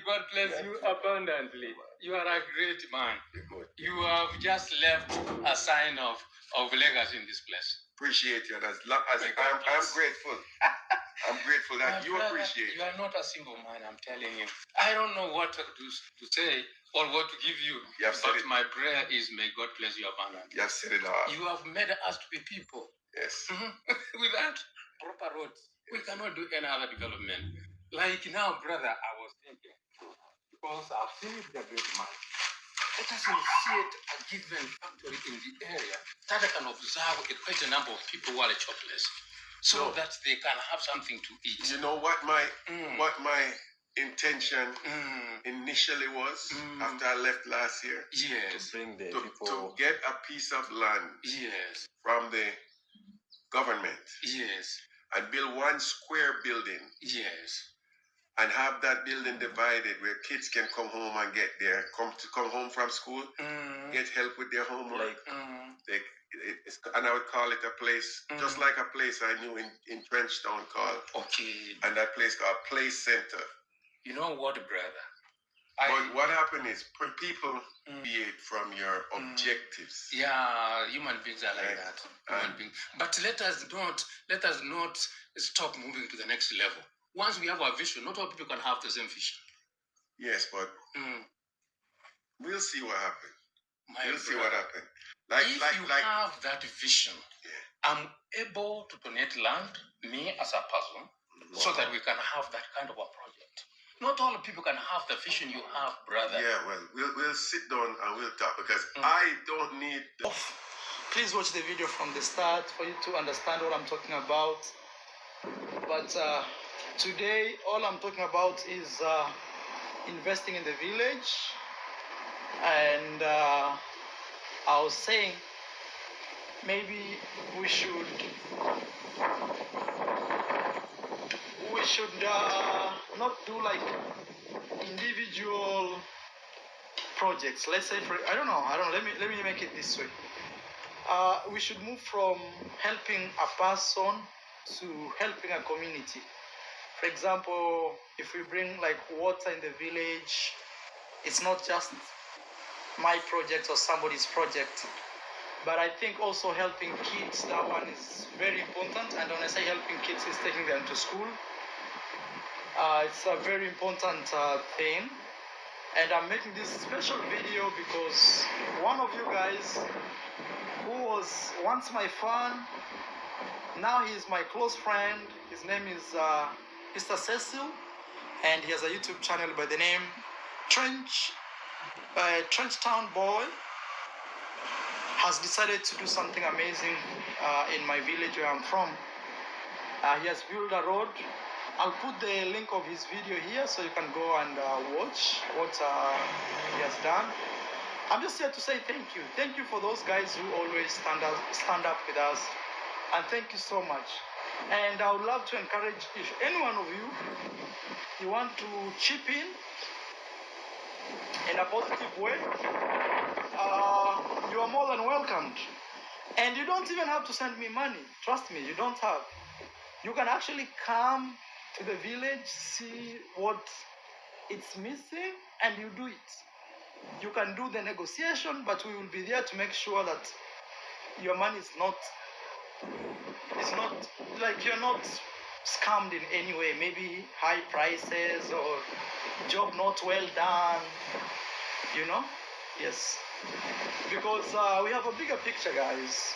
God bless you abundantly. You are a great man. You have just left a sign of legacy in this place. Appreciate you. I'm grateful. I'm grateful that you appreciate. You are not a single man, I'm telling you. I don't know what to say or what to give you. But my prayer is, may God bless you abundantly. You have said it all. You have made us to be people. Yes. Without proper roads, we cannot do any other development. Like now, brother, I was thinking, because I've seen the great man. Let us initiate a given factory in the area that can observe a quite a number of people who are jobless, so that they can have something to eat. You know what my intention initially was after I left last year? Yes. To bring the people to get a piece of land. Yes. From the government. Yes. And build one square building. Yes. And have that building divided where kids can come home and get their come home from school, get help with their homework. And I would call it a place, just like a place I knew in Trenchtown called. Okay. And that place called Play Center. You know what, brother? But what happened is people deviate from your objectives. Yeah, human beings are like that. Human beings. But let us not stop moving to the next level. Once we have a vision, not all people can have the same vision. Yes, but we'll see what happens. We'll see what happens. If you have that vision, I'm able to donate land, me as a person, so that we can have that kind of a project. Not all people can have the vision you have, brother. Yeah, well, we'll sit down and we'll talk, because I don't need... Please watch the video from the start for you to understand what I'm talking about. But today, all I'm talking about is investing in the village. And I was saying, maybe we should not do like individual projects. Let's say, I don't know. Let me make it this way. We should move from helping a person to helping a community. For example, if we bring like water in the village, it's not just my project or somebody's project, but I think also helping kids, that one is very important. And when I say helping kids, is taking them to school. It's a very important thing. And I'm making this special video because one of you guys who was once my fan, now he's my close friend. His name is Mr. Cecil, and he has a YouTube channel by the name Trenchtown Boy. Has decided to do something amazing in my village where I'm from. He has built a road. I'll put the link of his video here so you can go and watch what he has done. I'm just here to say thank you. Thank you for those guys who always stand up with us. And thank you so much. And I would love to encourage, if any one of you want to chip in a positive way, you are more than welcomed. And you don't even have to send me money. Trust me, you don't have. You can actually come to the village, see what it's missing, and you do it. You can do the negotiation, but we will be there to make sure that your money is not like you're not scammed in any way. Maybe high prices or job not well done, you know? Yes. Because we have a bigger picture, guys.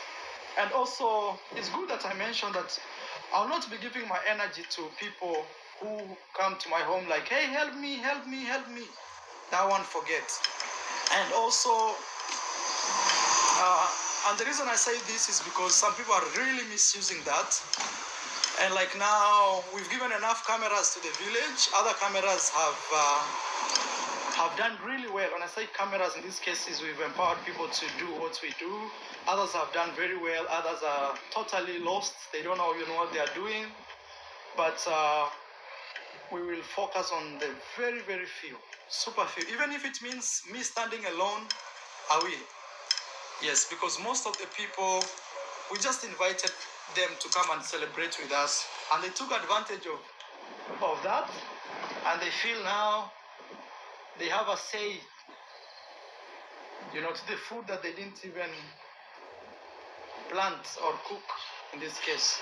And also, it's good that I mentioned that I'll not be giving my energy to people who come to my home like, hey, help me, help me, help me. That one, forget. And also, and the reason I say this is because some people are really misusing that. And like now, we've given enough cameras to the village. Other cameras have done really well. When I say cameras, in these cases, we've empowered people to do what we do. Others have done very well. Others are totally lost. They don't know even what they are doing. But we will focus on the very, very few, super few. Even if it means me standing alone, I will. Yes, because most of the people, we just invited them to come and celebrate with us. And they took advantage of that. And they feel now they have a say, to the food that they didn't even plant or cook in this case.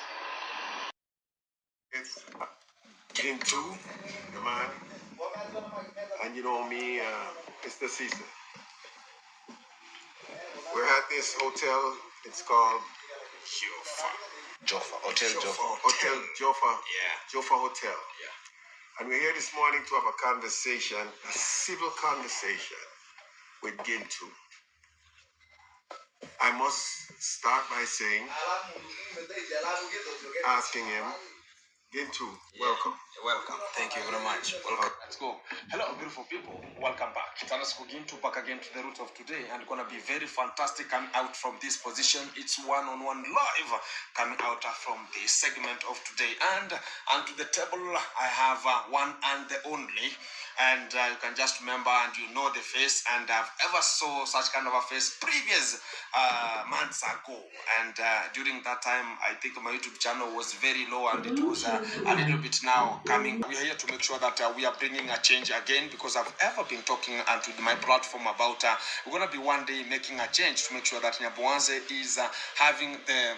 It's Gintu, the man, and me, Mr. Caesar. We're at this hotel. It's called Joffa, Hotel Joffa. Hotel Joffa. Yeah. Joffa Hotel. Yeah. And we're here this morning to have a conversation, a civil conversation with Gintu. I must start by saying, asking him, Gintu, welcome. Welcome. Thank you very much. Welcome. Let's go. Hello, beautiful people. Welcome back. It's Gintu back again to the root of today, and gonna be very fantastic coming out from this position. It's one-on-one live coming out from this segment of today. And to the table, I have one and the only. And you can just remember and you know the face, and I've ever saw such kind of a face previous months ago, and during that time I think my YouTube channel was very low, and it was a little bit now coming. We are here to make sure that we are bringing a change again, because I've ever been talking to my platform about we're going to be one day making a change to make sure that Nyaboanse is having the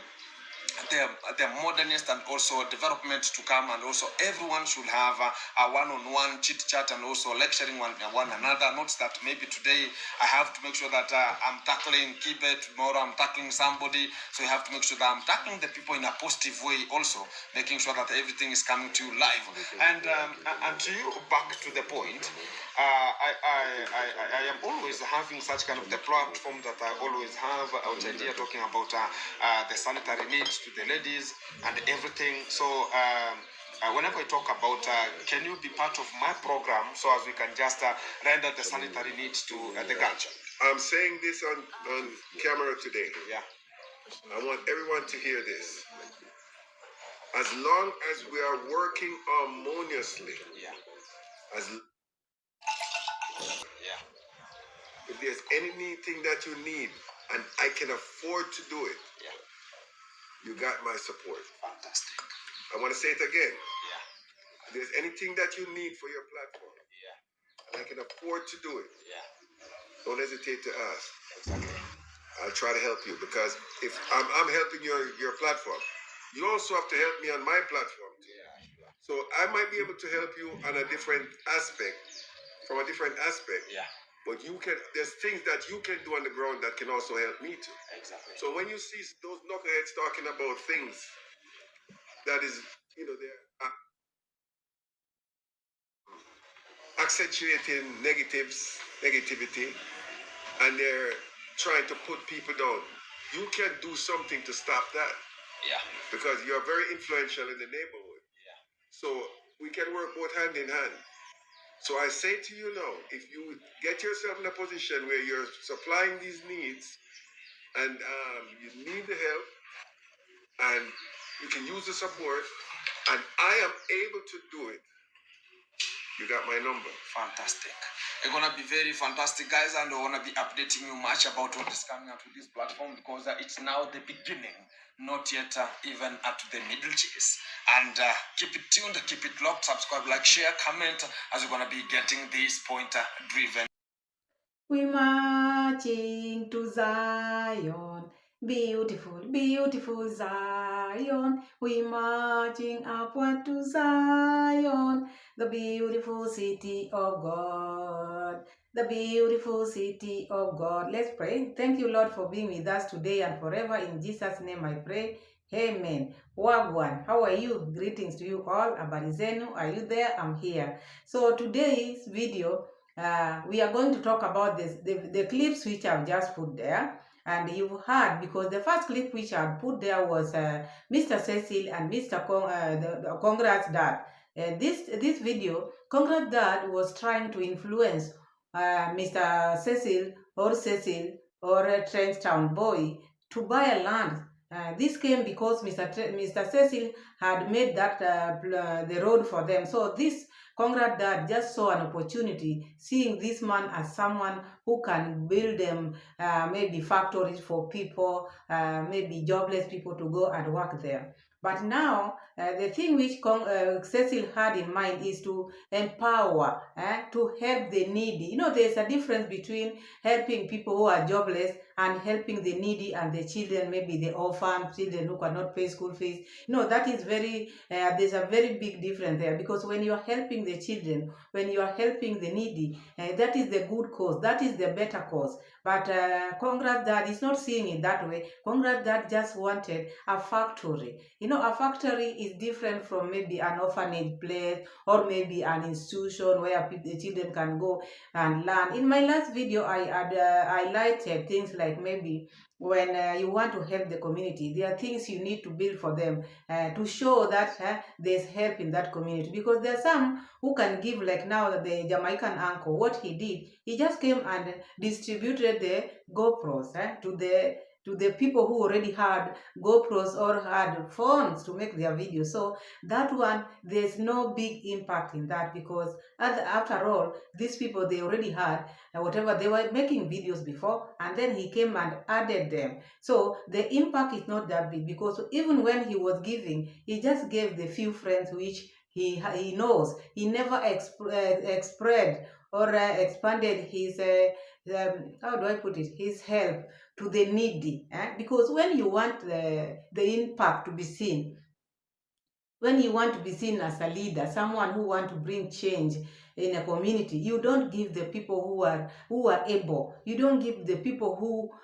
modernist and also development to come, and also everyone should have a one-on-one chit chat and also lecturing one another. Not that maybe today I have to make sure that I'm tackling Kibe, tomorrow I'm tackling somebody, so you have to make sure that I'm tackling the people in a positive way, also making sure that everything is coming to you live. And to you, back to the point, I am always having such kind of the platform that I always have outside here, talking about the sanitary needs to the ladies and everything. So whenever I talk about, can you be part of my program so as we can just render the sanitary needs to the culture? I'm saying this on camera today. Yeah. I want everyone to hear this. As long as we are working harmoniously, Yeah. If there's anything that you need and I can afford to do it, Yeah. You got my support. Fantastic. I want to say it again. Yeah. If there's anything that you need for your platform, Yeah. and I can afford to do it, Yeah. don't hesitate to ask. Exactly. I'll try to help you, because if I'm helping your platform, you also have to help me on my platform too. Yeah, sure. So I might be able to help you on a different aspect, from a different aspect. Yeah. But there's things that you can do on the ground that can also help me too. Exactly. So when you see those knuckleheads talking about things that is, they're accentuating negativity, and they're trying to put people down, you can do something to stop that. Yeah. Because you're very influential in the neighborhood. Yeah. So we can work both hand in hand. So I say to you now, if you get yourself in a position where you're supplying these needs, and you need the help, and you can use the support, and I am able to do it, you got my number. Fantastic. It's gonna be very fantastic, guys, and we're gonna be updating you much about what is coming out with this platform, because it's now the beginning, not yet even at the middle chase. And keep it tuned, keep it locked, subscribe, like, share, comment, as we're gonna be getting this point driven. We marching to Zion, beautiful, beautiful Zion. We marching upward to Zion, the beautiful city of God, the beautiful city of God. Let's pray. Thank you, Lord, for being with us today and forever. In Jesus' name I pray. Amen. Wagwan, how are you? Greetings to you all. Abarizenu, are you there? I'm here. So today's video, we are going to talk about the clips which I've just put there, and you've heard, because the first clip which I put there was Mr. Cecil and Mr. the Congrats Dad. This video, Congrats Dad was trying to influence Mr. Cecil or a Trenchtown boy to buy a land. This came because Mr. Cecil had made that the road for them. So this Congrats Dad just saw an opportunity, seeing this man as someone who can build them maybe factories for people, maybe jobless people to go and work there. But now the thing which Cecil had in mind is to empower, to help the needy. You know, there's a difference between helping people who are jobless and helping the needy and the children, maybe the orphan children who cannot pay school fees. You know, that is there's a very big difference there, because when you are helping the children, when you are helping the needy, that is the good cause, that is the better cause. But Congress Dad is not seeing it that way. Congress Dad just wanted a factory. You know, a factory is different from maybe an orphanage place or maybe an institution where the children can go and learn. In my last video, I had highlighted things like maybe when you want to help the community, there are things you need to build for them to show that there's help in that community. Because there are some who can give, like now the Jamaican uncle, what he did, he just came and distributed the GoPros to the people who already had GoPros or had phones to make their videos. So that one, there's no big impact in that, because after all, these people, they already had whatever, they were making videos before, and then he came and added them. So the impact is not that big, because even when he was giving, he just gave the few friends which he knows. He never spread or expanded his how do I put it, his help to the needy, because when you want the impact to be seen, when you want to be seen as a leader, someone who want to bring change in a community, you don't give the people who are able. You don't give the people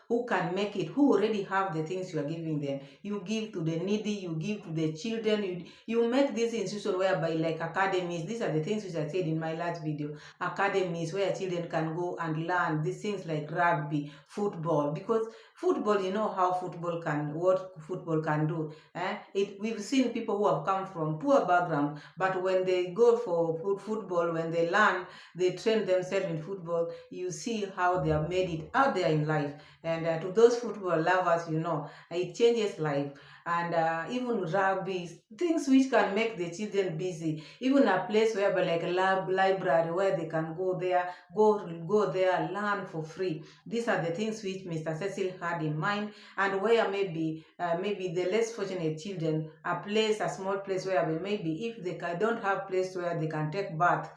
who can make it, who already have the things you are giving them. You give to the needy, you give to the children. You make this institution whereby, like academies, these are the things which I said in my last video, academies where children can go and learn these things like rugby, football, because football, you know how what football can do. We've seen people who have come from poor background, but when they go for football, when they learn, they train themselves in football, you see how they have made it out there in life. And to those football lovers, you know, it changes life. And even rugby, things which can make the children busy, even a place whereby like a library where they can go there, learn for free. These are the things which Mr. Cecil had in mind, and where maybe the less fortunate children, a small place where maybe if they don't have place where they can take bath,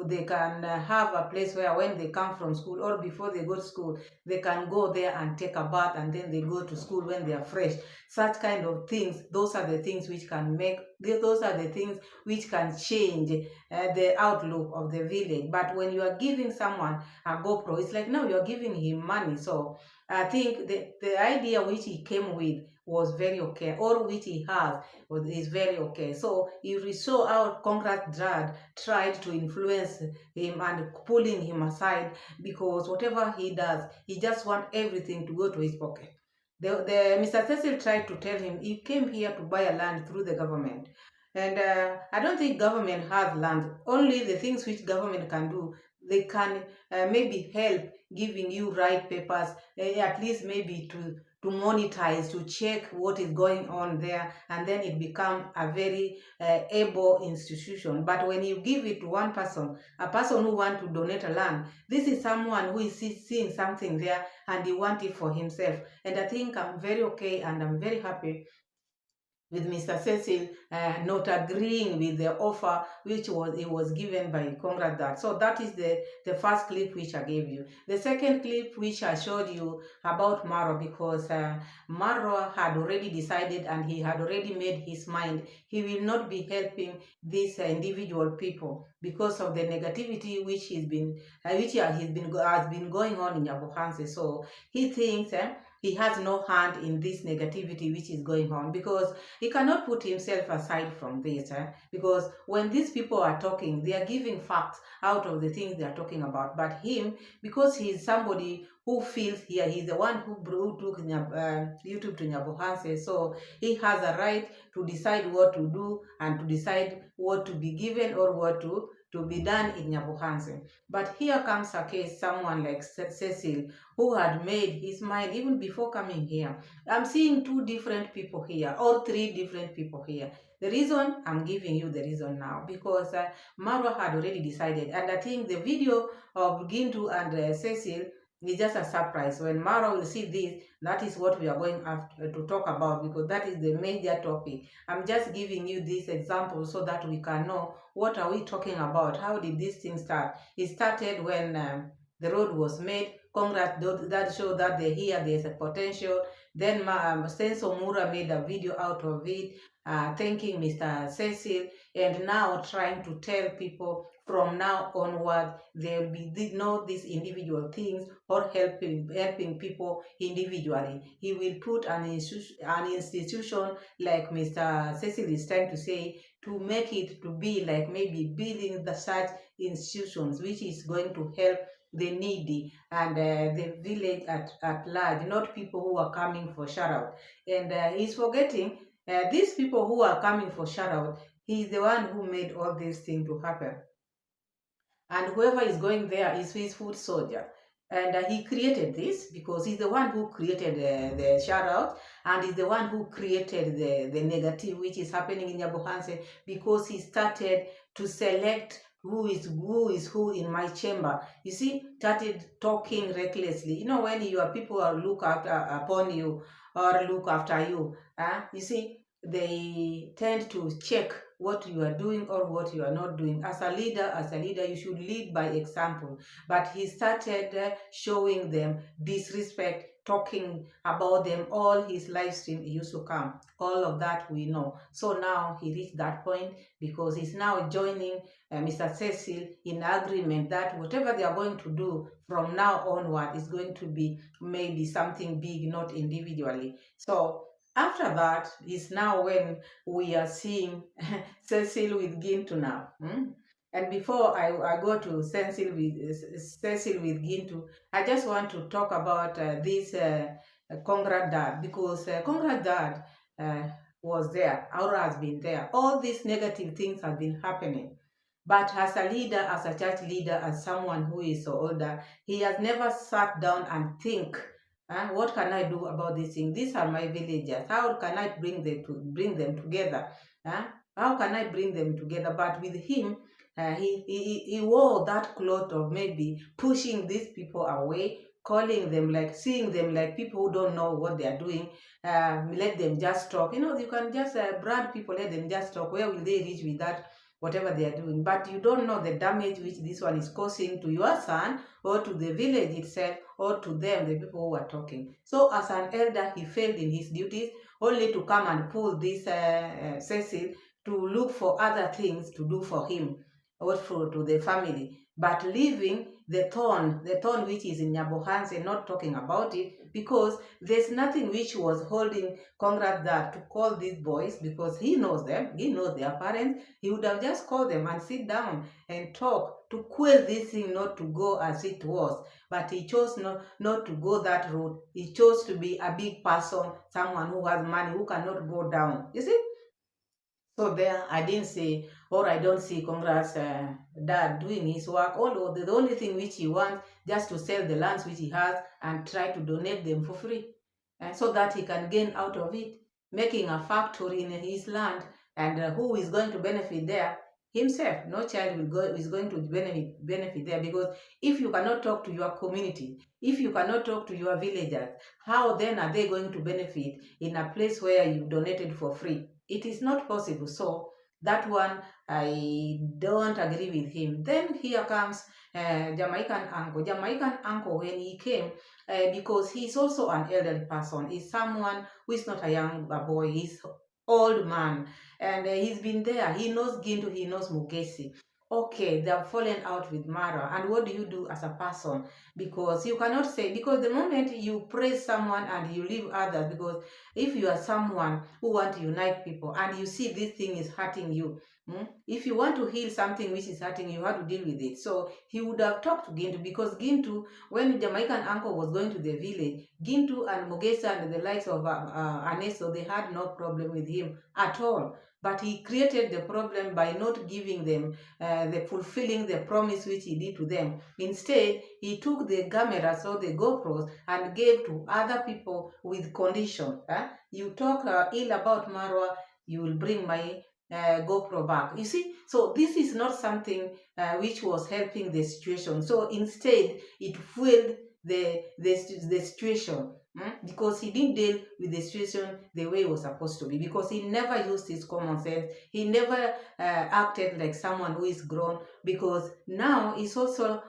they can have a place where when they come from school or before they go to school, they can go there and take a bath, and then they go to school when they are fresh. Such kind of things, those are the things which can change the outlook of the village. But when you are giving someone a GoPro, it's like now you are giving him money. So I think the idea which he came with was very okay, or which he has is very okay. So if we saw how Congress Dad tried to influence him and pulling him aside, because whatever he does, he just wants everything to go to his pocket. Mr. Cecil tried to tell him he came here to buy a land through the government. And I don't think government has land. Only the things which government can do, they can maybe help giving you right papers, at least maybe to monetize, to check what is going on there, and then it become a very able institution. But when you give it to one person, a person who want to donate a land, this is someone who is seeing something there and he want it for himself. And I think I'm very okay and I'm very happy with Mr. Cecil not agreeing with the offer which was given by Congress Dad. So that is the first clip which I gave you. The second clip which I showed you about Maro, because Maro had already decided and he had already made his mind. He will not be helping these individual people because of the negativity which has been going on in Nyabohanse. So he thinks he has no hand in this negativity which is going on, because he cannot put himself aside from this, because when these people are talking, they are giving facts out of the things they are talking about. But him, because he's somebody who feels here, he's the one who took YouTube to Nyabohanse, so he has a right to decide what to do and to decide what to be given or what to be done in Nyabohanse. But here comes a case, someone like Cecil, who had made his mind even before coming here. I'm seeing two different people here, or three different people here. The reason, I'm giving you the reason now, because Marwa had already decided. And I think the video of Gintu and Cecil, It's just a surprise. When Mara will see this, that is what we are going to talk about, because that is the major topic. I'm just giving you this example so that we can know what are we talking about. How did this thing start? It started when the road was made. Congrats, that showed that there's a potential. Then Senso Mura made a video out of it, thanking Mr. Cecil, and now trying to tell people from now onward there will be these individual things, or helping people individually. He will put an institution like Mr. Cecil is trying to say, to make it to be like maybe building the such institutions which is going to help the needy and the village at large, not people who are coming for shout out. And he's forgetting these people who are coming for shout out, he's the one who made all these things to happen. And whoever is going there is his foot soldier. And he created this because he's the one who created the shout out, and he's the one who created the negative which is happening in Nyabohanse, because he started to select who is who in my chamber. You see, started talking recklessly. You know, when your people are look after upon you or look after you, you see, they tend to check what you are doing or what you are not doing. As a leader, you should lead by example. But he started showing them disrespect, talking about them. All his live stream used to come. All of that we know. So now he reached that point because he's now joining Mr. Cecil in agreement that whatever they are going to do from now onward is going to be maybe something big, not individually. So after that is now when we are seeing Cecil with Gintu now. And before I go to Cecil with Gintu, I just want to talk about this Congrad Dad, because Congrad Dad was there, Aura has been there. All these negative things have been happening. But as a leader, as a church leader, as someone who is older, he has never sat down and think, what can I do about this thing? These are my villagers. How can I bring them together? How can I bring them together? But with him, he wore that cloth of maybe pushing these people away, calling them like, seeing them like people who don't know what they are doing. Let them just talk. You know, you can just brand people, let them just talk. Where will they reach with that? Whatever they are doing, but you don't know the damage which this one is causing to your son or to the village itself or to them, the people who are talking. So as an elder, he failed in his duties, only to come and pull this Cecil to look for other things to do for him or to the family, but leaving the thorn which is in Nyabohanse, not talking about it, because there's nothing which was holding Conrad Dad to call these boys, because he knows them, he knows their parents. He would have just called them and sit down and talk to quell this thing not to go as it was. But he chose not to go that route. He chose to be a big person, someone who has money, who cannot go down. You see? So there, I didn't say, or I don't see Congrats Dad doing his work. Although the only thing which he wants, just to sell the lands which he has and try to donate them for free, so that he can gain out of it, making a factory in his land. And who is going to benefit there? Himself. No child is going to benefit there, because if you cannot talk to your community, if you cannot talk to your villagers, how then are they going to benefit in a place where you donated for free? It is not possible. So that one, I don't agree with him. Then here comes Jamaican uncle. Jamaican uncle, when he came, because he's also an elderly person, he's someone who is not a young boy, he's old man, and he's been there. He knows Gintu, he knows Mugesi. Okay, they have fallen out with Mara, and what do you do as a person? Because you cannot say, because the moment you praise someone and you leave others, because if you are someone who want to unite people and you see this thing is hurting you, if you want to heal something which is hurting you, you have to deal with it. So he would have talked to Gintu, because Gintu, when Jamaican uncle was going to the village, Gintu and Mogesa and the likes of Aneso, they had no problem with him at all. But he created the problem by not giving them the fulfilling the promise which he did to them. Instead, he took the cameras or the GoPros and gave to other people with condition. You talk ill about Marwa, you will bring my GoPro back. You see, so this is not something which was helping the situation. So instead, it fueled the situation. Because he didn't deal with the situation the way it was supposed to be, because he never used his common sense. He never acted like someone who is grown, because now he's also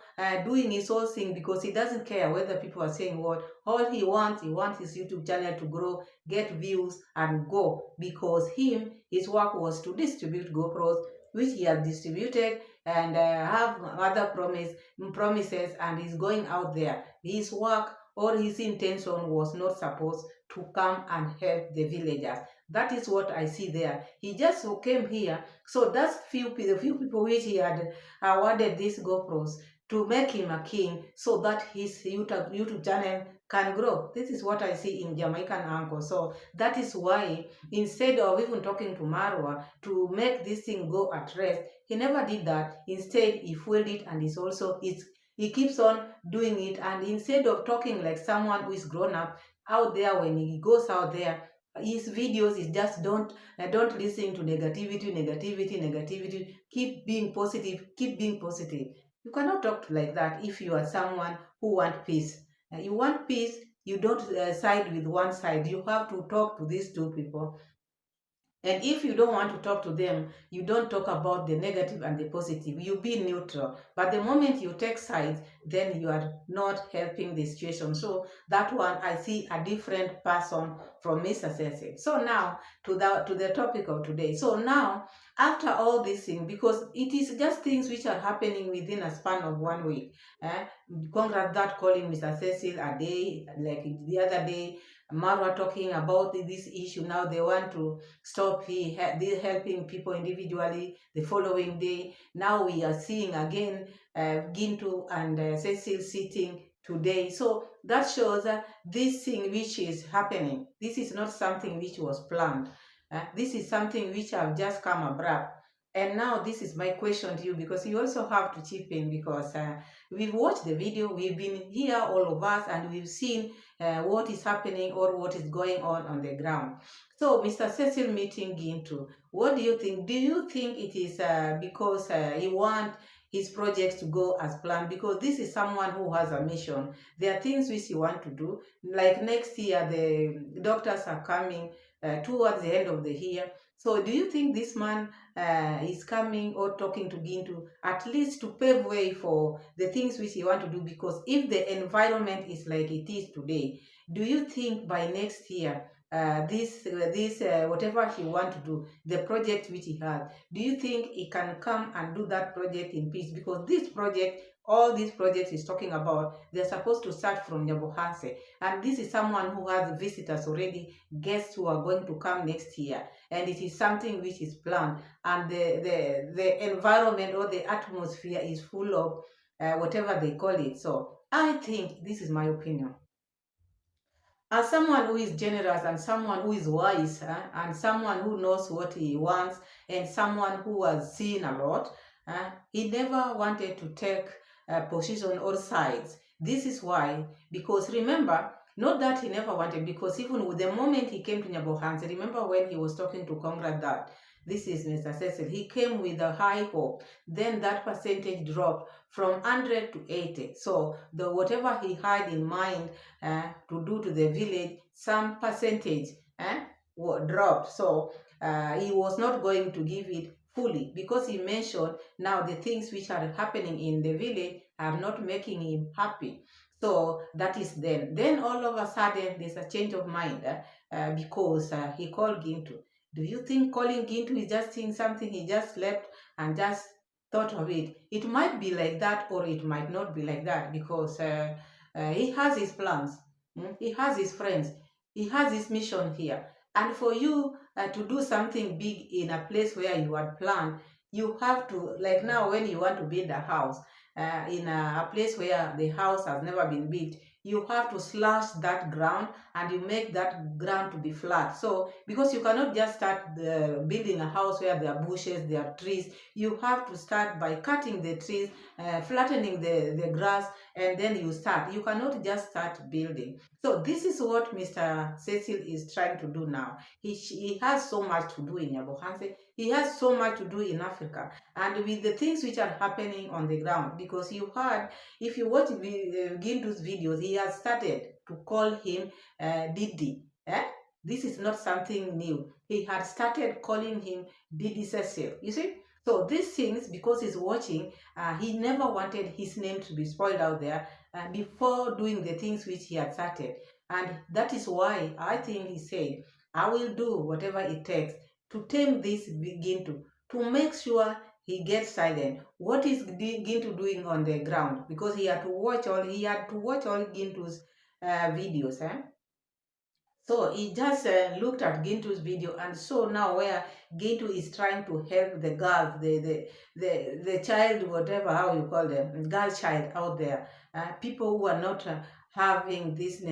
doing his own thing, because he doesn't care whether people are saying what. All he wants his YouTube channel to grow, get views, and go, because his work was to distribute GoPros, which he has distributed, and have other promises, and he's going out there. His work or his intention was not supposed to come and help the villagers. That is what I see there. He just came here, so that's the few people which he had awarded these GoPros to make him a king, so that his YouTube channel can grow. This is what I see in Jamaican Uncle. So that is why, instead of even talking to Marwa to make this thing go at rest, he never did that. Instead, he fueled it, and he keeps on doing it. And instead of talking like someone who is grown up out there, when he goes out there, his videos is just don't listen to negativity. Keep being positive. You cannot talk like that if you are someone who want peace. You want peace, you don't side with one side. You have to talk to these two people. And if you don't want to talk to them, you don't talk about the negative and the positive. You be neutral. But the moment you take sides, then you are not helping the situation. So that one, I see a different person from Mr. Cecil. So now to the topic of today. So now, after all these things, because it is just things which are happening within a span of 1 week. Congrats that calling Mr. Cecil a day, like the other day, Marwa talking about this issue. Now they want to stop helping people individually. The following day, now we are seeing again Gintu and Cecil sitting today. So that shows this thing which is happening. This is not something which was planned. This is something which have just come abrupt. And now this is my question to you, because you also have to chip in, because we've watched the video, we've been here, all of us, and we've seen what is happening or what is going on the ground. So, Mr. Cecil meeting Gintu, what do you think? Do you think it is because he wants his projects to go as planned? Because this is someone who has a mission. There are things which he wants to do. Like next year, the doctors are coming towards the end of the year. So do you think this man is coming or talking to Gintu at least to pave way for the things which he want to do? Because if the environment is like it is today, do you think by next year this whatever he want to do, the project which he has, do you think he can come and do that project in peace? Because all these projects he's talking about, they're supposed to start from Nyabohanse, and this is someone who has visitors already, guests who are going to come next year, and it is something which is planned, and the environment or the atmosphere is full of whatever they call it. So I think, this is my opinion, as someone who is generous and someone who is wise, and someone who knows what he wants, and someone who has seen a lot, he never wanted to take a position or sides. This is why, because remember, not that he never wanted, because even with the moment he came to Nyabohanse, remember when he was talking to Congrad that this is Mr. Cecil, he came with a high hope. Then that percentage dropped from 100 to 80. So whatever he had in mind to do to the village, some percentage dropped. So he was not going to give it fully, because he mentioned now the things which are happening in the village are not making him happy. So that is then all of a sudden there's a change of mind because he called Gintu. Do you think calling Gintu is just saying something he just slept and just thought of it? It might be like that, or it might not be like that, because he has his plans, he has his friends, he has his mission here. And for you to do something big in a place where you had planned, you have to, like now when you want to build a house in a place where the house has never been built, you have to slash that ground and you make that ground to be flat. So because you cannot just start building a house where there are bushes, there are trees, you have to start by cutting the trees, flattening the grass, and then you start. You cannot just start building. So this is what Mr. Cecil is trying to do now. He has so much to do in Yabohanse. He has so much to do in Africa. And with the things which are happening on the ground, because you heard, if you watch Gintu's videos, he has started to call him Didi. This is not something new. He had started calling him Didi Cecil. You see? So these things, because he's watching, he never wanted his name to be spoiled out there before doing the things which he had started. And that is why I think he said, I will do whatever it takes to tame this Gintu, to make sure he gets silent. What is Gintu doing on the ground? Because he had to watch all Gintu's videos. So he just looked at Gintu's video and saw now where Gintu is trying to help the girl, the child, whatever, how you call them, girl child out there. People who are not having this,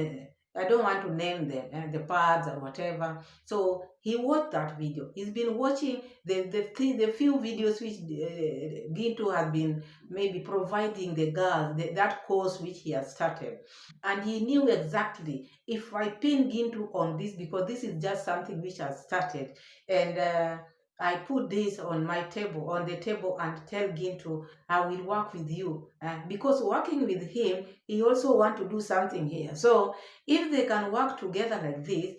I don't want to name them, the pads or whatever. So he watched that video. He's been watching the few videos which Gintu has been maybe providing the girls, that course which he has started. And he knew exactly, if I pin Gintu on this, because this is just something which has started, and I put this on the table, and tell Gintu, I will work with you. Because working with him, he also want to do something here. So if they can work together like this,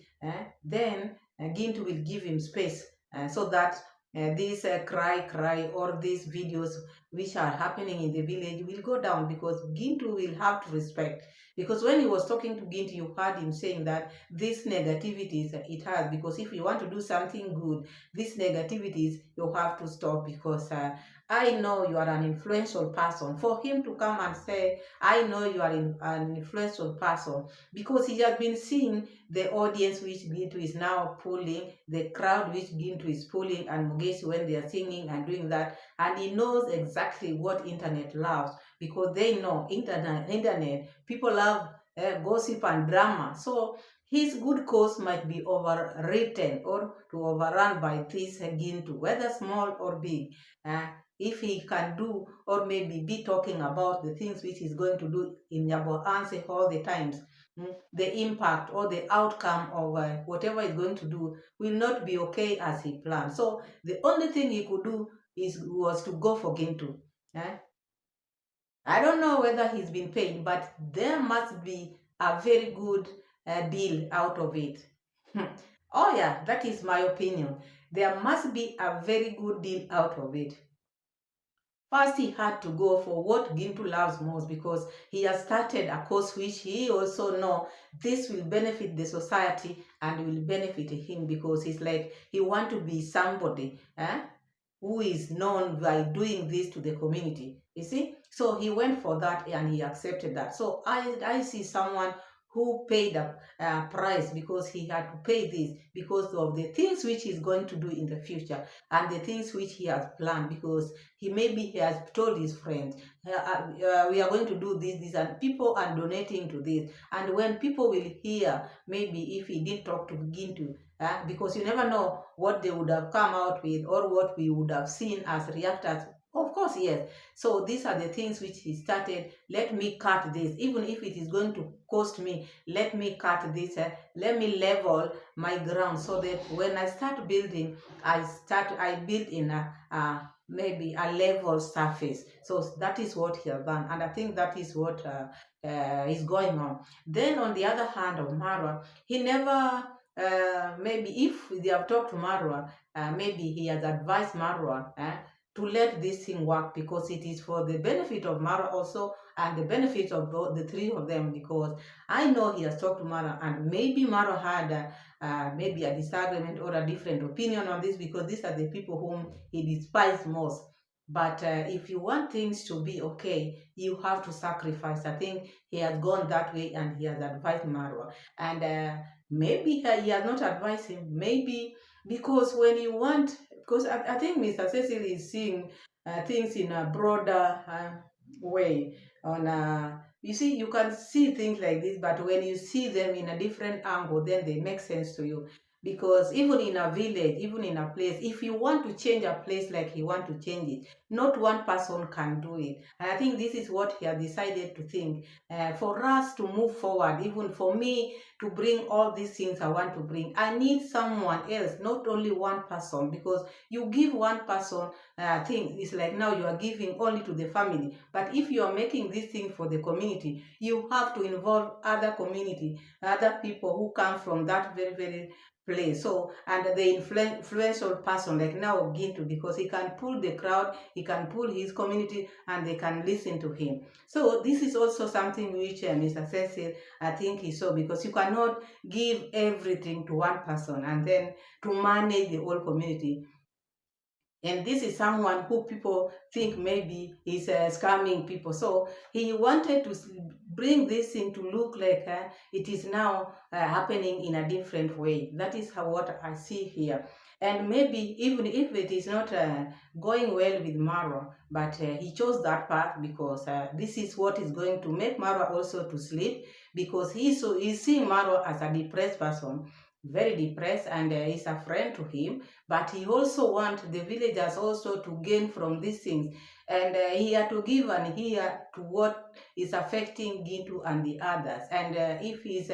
then Gintu will give him space, so that these cry or these videos which are happening in the village will go down, because Gintu will have to respect. Because when he was talking to Gintu, you heard him saying that these negativities it has, because if you want to do something good, these negativities you have to stop, because I know you are an influential person. For him to come and say, I know you are an influential person, because he has been seeing the audience which Gintu is now pulling, the crowd which Gintu is pulling, and Mugeshi when they are singing and doing that, and he knows exactly what internet loves, because they know internet people love gossip and drama. So his good cause might be overwritten or to overrun by this Gintu, whether small or big. If he can do, or maybe be talking about the things which he's going to do in Yabohanse all the times, the impact or the outcome of whatever he's going to do will not be okay as he planned. So the only thing he could do was to go for Gintu. I don't know whether he's been paid, but there must be a very good deal out of it. Oh yeah, that is my opinion. There must be a very good deal out of it. First, he had to go for what Gintu loves most, because he has started a course which he also know this will benefit the society and will benefit him, because he's like, he want to be somebody who is known by doing this to the community. You see? So he went for that and he accepted that. So I see someone who paid a price, because he had to pay this because of the things which he's going to do in the future and the things which he has planned, because he has told his friends, we are going to do this, and people are donating to this. And when people will hear, maybe if he did talk to Gintu, because you never know what they would have come out with or what we would have seen as reactors. Of course, yes. So these are the things which he started. Let me cut this, even if it is going to cost me. Let me cut this. Let me level my ground, so that when I start building, I build in maybe a level surface. So that is what he has done, and I think that is what is going on. Then on the other hand of Marwa, he never. Maybe if they have talked to Marwa, maybe he has advised Marwa to let this thing work, because it is for the benefit of Marwa also and the benefit of the three of them, because I know he has talked to Marwa, and maybe Marwa had maybe a disagreement or a different opinion on this, because these are the people whom he despised most. But if you want things to be okay, you have to sacrifice. I think he has gone that way and he has advised Marwa. And maybe he has not advised him, maybe because when you want, because I think Mr. Cecil is seeing things in a broader way. On you see, you can see things like this, but when you see them in a different angle, then they make sense to you. Because even in a village, even in a place, if you want to change a place like he want to change it, not one person can do it. And I think this is what he has decided to think. For us to move forward, even for me to bring all these things I want to bring, I need someone else, not only one person. Because you give one person thing, it's like now you are giving only to the family. But if you are making this thing for the community, you have to involve other community, other people who come from that very, very place. So, and the influential person like now Gintu, because he can pull the crowd, he can pull his community, and they can listen to him. So this is also something which Mr. Cecil, I think he saw, because you cannot give everything to one person and then to manage the whole community. And this is someone who people think maybe is scamming people. So he wanted to bring this thing to look like it is now happening in a different way. That is what I see here. And maybe even if it is not going well with Mara, but he chose that path because this is what is going to make Mara also to sleep, because he's seeing Mara as a depressed person, very depressed, and is a friend to him. But he also wants the villagers also to gain from these things, and he had to give an ear to what is affecting Gintu and the others. And if he's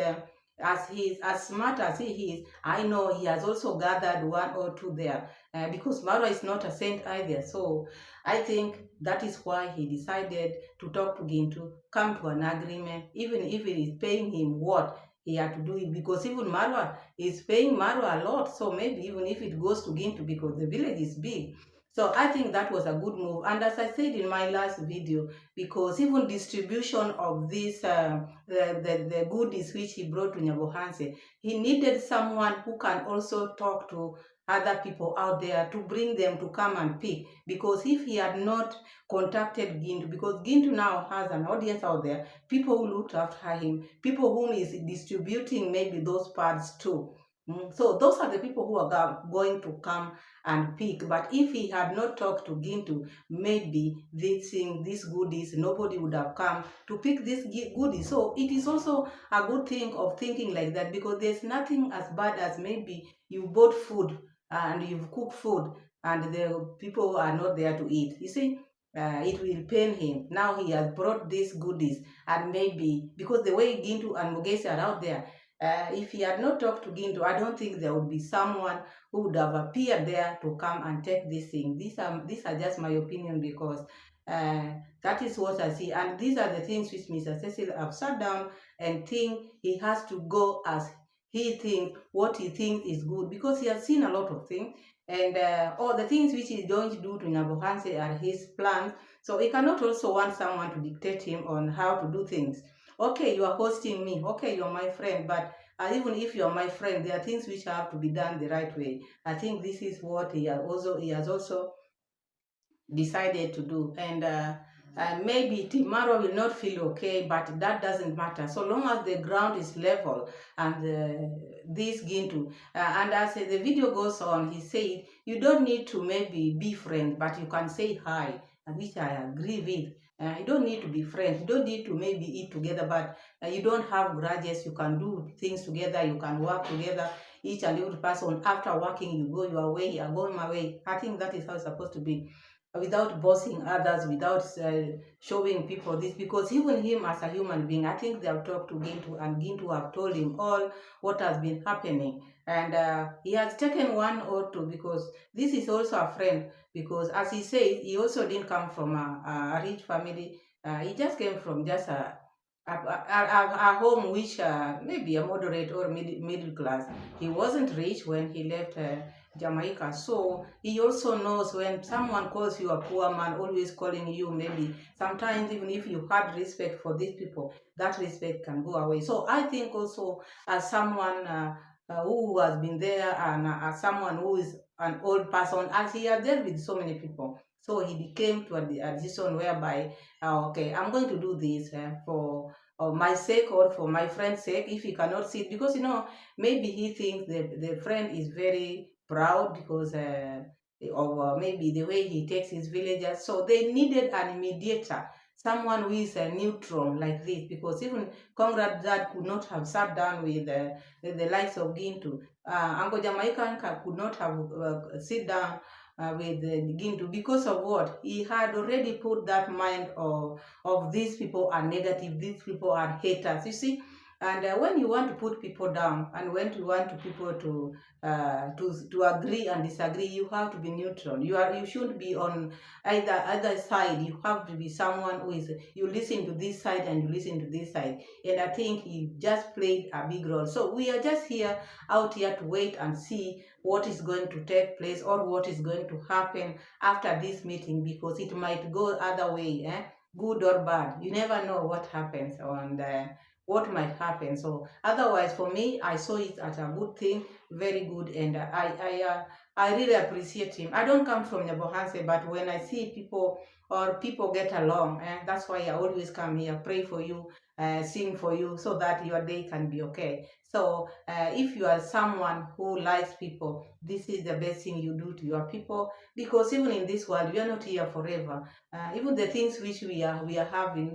as smart as he is, I know he has also gathered one or two there, because Mara is not a saint either. So I think that is why he decided to talk to Gintu, come to an agreement, even if it is paying him what he had to do it, because even Marwa is paying Marwa a lot. So maybe even if it goes to Gintu, because the village is big. So I think that was a good move. And as I said in my last video, because even distribution of this, the goodies which he brought to Nyabohanse, he needed someone who can also talk to other people out there to bring them to come and pick. Because if he had not contacted Gintu, because Gintu now has an audience out there, people who looked after him, people whom is distributing maybe those parts too. So those are the people who are going to come and pick. But if he had not talked to Gintu, maybe these goodies, nobody would have come to pick these goodies. So it is also a good thing of thinking like that, because there's nothing as bad as maybe you bought food and you've cooked food and the people are not there to eat. You see, it will pain him. Now he has brought these goodies, and maybe because the way Gintu and Mugesi are out there, if he had not talked to Gintu, I don't think there would be someone who would have appeared there to come and take this thing. These are just my opinion, because that is what I see. And these are the things which Mr. Cecil have sat down and think he has to go as he thinks, what he thinks is good, because he has seen a lot of things. And all the things which he's going to do to Nyabohanse are his plans. So he cannot also want someone to dictate him on how to do things. Okay, you are hosting me. Okay, you're my friend. But even if you're my friend, there are things which have to be done the right way. I think this is what he has also decided to do. And maybe tomorrow will not feel okay, but that doesn't matter. So long as the ground is level and this Gintu. And as the video goes on, he said, you don't need to maybe be friends, but you can say hi, which I agree with. You don't need to be friends. You don't need to maybe eat together, but you don't have grudges. You can do things together. You can work together. Each and every person, after working, you go your way, I go my way. I think that is how it's supposed to be, without bossing others, without showing people this. Because even him as a human being, I think they have talked to Gintu, and Gintu have told him all what has been happening. And he has taken one or two, because this is also a friend. Because as he says, he also didn't come from a rich family. He just came from just a home which maybe a moderate or middle class. He wasn't rich when he left Jamaica. So he also knows when someone calls you a poor man, always calling you, maybe sometimes even if you had respect for these people, that respect can go away. So I think also as someone who has been there, and as someone who is an old person, as he has dealt with so many people, so he became to a decision whereby, okay, I'm going to do this for my sake or for my friend's sake. If he cannot see it, because maybe he thinks the friend is very proud because of maybe the way he takes his villagers. So they needed a mediator, someone who is neutral like this, because even Conrad Dad could not have sat down with the likes of Gintu. Uncle Jamaica could not have sit down with Gintu because of what? He had already put that mind of these people are negative, these people are haters. You see, and when you want to put people down, and when you want people to agree and disagree, you have to be neutral. You shouldn't be on either side. You have to be someone who is, you listen to this side and you listen to this side. And I think he just played a big role. So we are just out here to wait and see what is going to take place or what is going to happen after this meeting, because it might go other way, good or bad. You never know what happens and what might happen. So otherwise, for me, I saw it as a good thing, very good, and I really appreciate him. I don't come from Nyabohanse, but when I see people get along, that's why I always come here, pray for you, sing for you, so that your day can be okay. So if you are someone who likes people, this is the best thing you do to your people, because even in this world, we are not here forever. Even the things which we are having,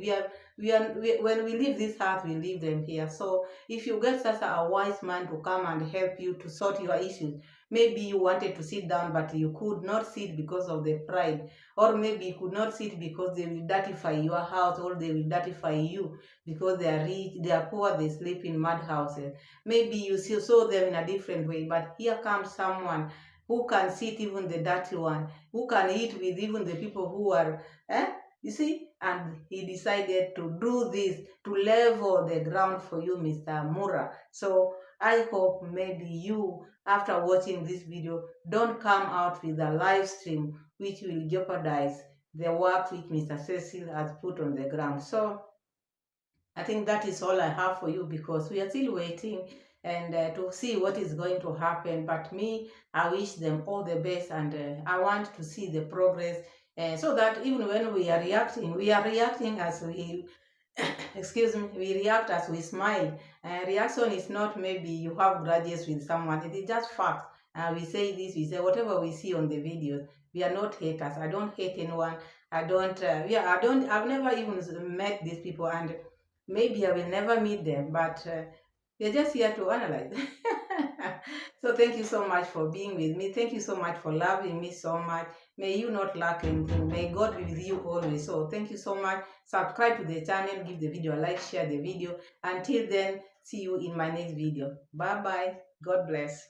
when we leave this earth, we leave them here. So if you get such a wise man to come and help you to sort your issues, maybe you wanted to sit down but you could not sit because of the pride, or maybe you could not sit because they will dirtify your house, or they will dirtify you because they are rich, they are poor, they sleep in mud houses. Maybe you saw them in a different way, but here comes someone who can sit even the dirty one, who can eat with even the people who are you see, and he decided to do this to level the ground for you, Mr. Mura. So I hope maybe you, after watching this video, don't come out with a live stream which will jeopardize the work which Mr. Cecil has put on the ground. So I think that is all I have for you, because we are still waiting and to see what is going to happen. But me, I wish them all the best, and I want to see the progress, so that even when we are reacting as we excuse me, we react as we smile. Reaction is not maybe you have grudges with someone, it is just fact. We say this, we say whatever we see on the videos. We are not haters. I don't hate anyone. I don't, I've never even met these people, and maybe I will never meet them, but we're just here to analyze. So thank you so much for being with me. Thank you so much for loving me so much. May you not lack anything. May God be with you always. So thank you so much. Subscribe to the channel, give the video a like, share the video. Until then, see you in my next video. Bye bye. God bless.